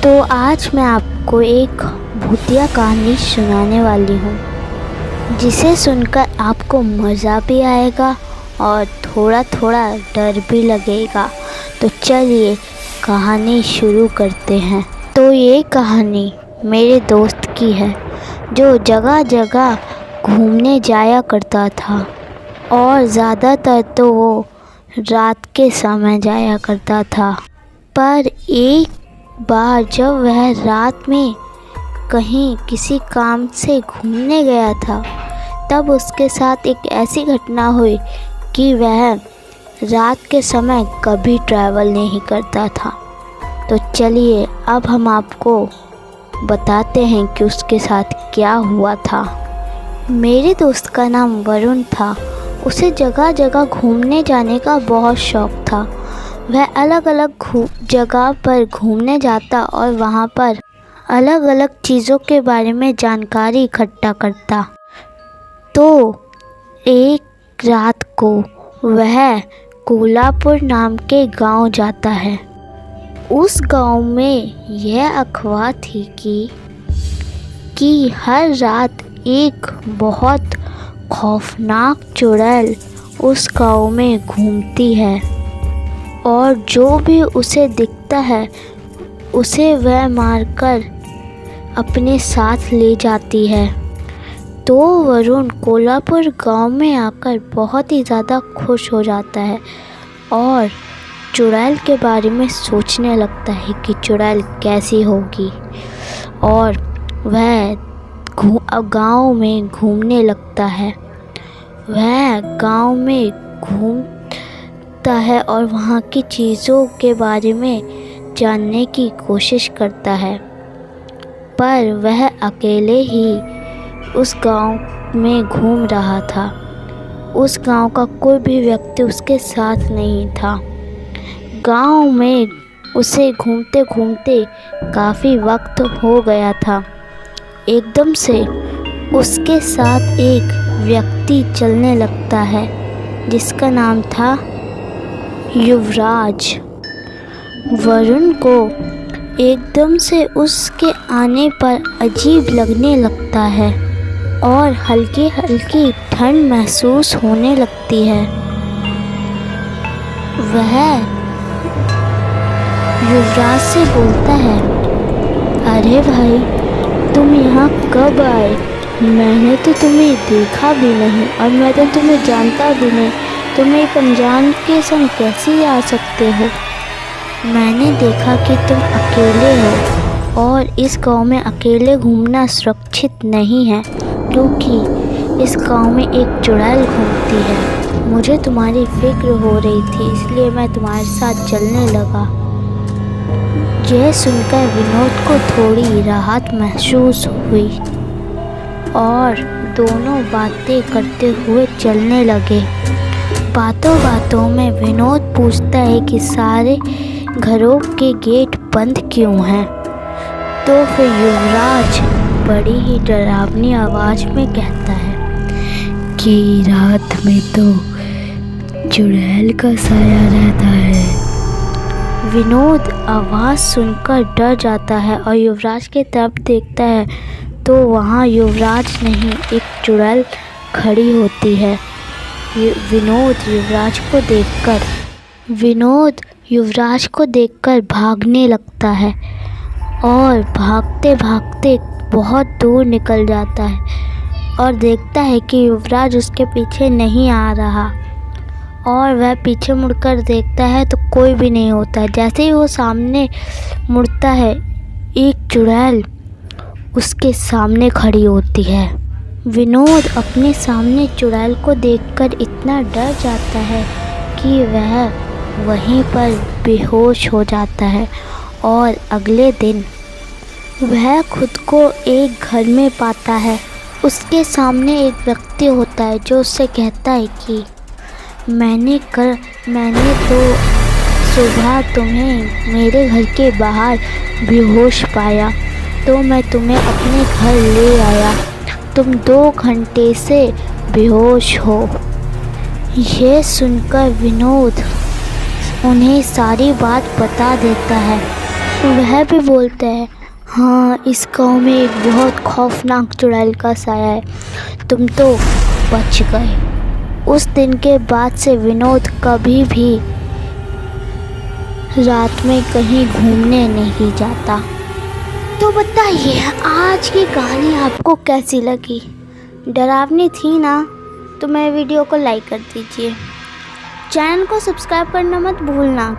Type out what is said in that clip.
तो आज मैं आपको एक भूतिया कहानी सुनाने वाली हूँ, जिसे सुनकर आपको मज़ा भी आएगा और थोड़ा थोड़ा डर भी लगेगा। तो चलिए कहानी शुरू करते हैं। तो ये कहानी मेरे दोस्त की है, जो जगह जगह घूमने जाया करता था और ज़्यादातर तो वो रात के समय जाया करता था। पर एक बार जब वह रात में कहीं किसी काम से घूमने गया था, तब उसके साथ एक ऐसी घटना हुई कि वह रात के समय कभी ट्रैवल नहीं करता था। तो चलिए अब हम आपको बताते हैं कि उसके साथ क्या हुआ था। मेरे दोस्त का नाम वरुण था। उसे जगह जगह घूमने जाने का बहुत शौक़ था। वह अलग अलग जगह पर घूमने जाता और वहाँ पर अलग अलग चीज़ों के बारे में जानकारी इकट्ठा करता। तो एक रात को वह कोल्हापुर नाम के गांव जाता है। उस गांव में यह अफवाह थी कि हर रात एक बहुत खौफनाक चुड़ैल उस गांव में घूमती है और जो भी उसे दिखता है उसे वह मारकर अपने साथ ले जाती है। तो वरुण कोल्हापुर गांव में आकर बहुत ही ज़्यादा खुश हो जाता है और चुड़ैल के बारे में सोचने लगता है कि चुड़ैल कैसी होगी, और वह गांव में घूमने लगता है। वह गांव में घूमता है और वहाँ की चीज़ों के बारे में जानने की कोशिश करता है, पर वह अकेले ही उस गांव में घूम रहा था। उस गांव का कोई भी व्यक्ति उसके साथ नहीं था। गांव में उसे घूमते घूमते काफ़ी वक्त हो गया था। एकदम से उसके साथ एक व्यक्ति चलने लगता है, जिसका नाम था युवराज। वरुण को एकदम से उसके आने पर अजीब लगने लगता है और हल्की हल्की ठंड महसूस होने लगती है। वह युवराज से बोलता है, अरे भाई, तुम यहाँ कब आए? मैंने तो तुम्हें देखा भी नहीं और मैं तो तुम्हें जानता भी नहीं। तुम एक अनजान के संग कैसे आ सकते हो? मैंने देखा कि तुम अकेले हो और इस गांव में अकेले घूमना सुरक्षित नहीं है, क्योंकि इस गांव में एक चुड़ैल घूमती है। मुझे तुम्हारी फिक्र हो रही थी, इसलिए मैं तुम्हारे साथ चलने लगा। यह सुनकर विनोद को थोड़ी राहत महसूस हुई और दोनों बातें करते हुए चलने लगे। बातों बातों में विनोद पूछता है कि सारे घरों के गेट बंद क्यों हैं। तो फिर युवराज बड़ी ही डरावनी आवाज़ में कहता है कि रात में तो चुड़ैल का साया रहता है। विनोद आवाज़ सुनकर डर जाता है और युवराज की तरफ देखता है, तो वहाँ युवराज नहीं, एक चुड़ैल खड़ी होती है। विनोद युवराज को देखकर भागने लगता है और भागते भागते बहुत दूर निकल जाता है और देखता है कि युवराज उसके पीछे नहीं आ रहा, और वह पीछे मुड़कर देखता है तो कोई भी नहीं होता। जैसे ही वो सामने मुड़ता है, एक चुड़ैल उसके सामने खड़ी होती है। विनोद अपने सामने चुड़ैल को देखकर इतना डर जाता है कि वह वहीं पर बेहोश हो जाता है, और अगले दिन वह खुद को एक घर में पाता है। उसके सामने एक व्यक्ति होता है जो उससे कहता है कि मैंने तो सुबह तुम्हें मेरे घर के बाहर बेहोश पाया, तो मैं तुम्हें अपने घर ले आया। तुम 2 घंटे से बेहोश हो। यह सुनकर विनोद उन्हें सारी बात बता देता है वह भी बोलते हैं, हाँ इस गांव में एक बहुत खौफनाक चुड़ैल का साया है, तुम तो बच गए। उस दिन के बाद से विनोद कभी भी रात में कहीं घूमने नहीं जाता। तो बताइए आज की कहानी आपको कैसी लगी? डरावनी थी ना? तो मेरे वीडियो को लाइक कर दीजिए, चैनल को सब्सक्राइब करना मत भूलना।